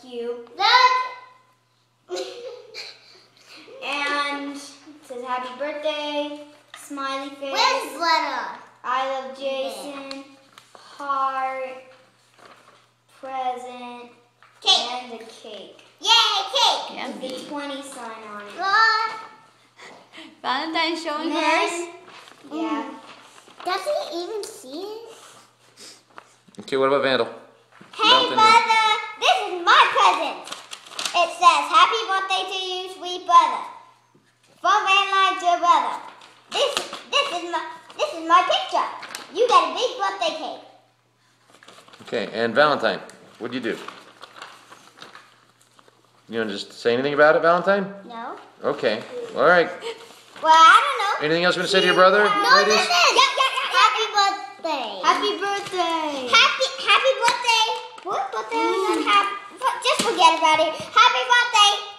you. Look! And it says happy birthday, smiley face. Where's butter? I love Jason, heart, present, Cake. and the cake. Yay, cake! With the 20 sign on it. Look! Valentine showing And hers. then, yeah. Does he even see it? Okay, what about Vandal? Hey, Valentine. brother! This is my present! It says, happy birthday to you, sweet brother. From Valentine to brother. This is my picture. You got a big birthday cake. Okay, and Valentine, what'd you do? You want to just say anything about it, Valentine? No. Okay, all right. Well, I don't know. Anything else you want to say to your brother, No, ladies? this is. Happy birthday. Happy birthday. Happy birthday. What birthday are we gonna have? Just forget about it. Happy birthday.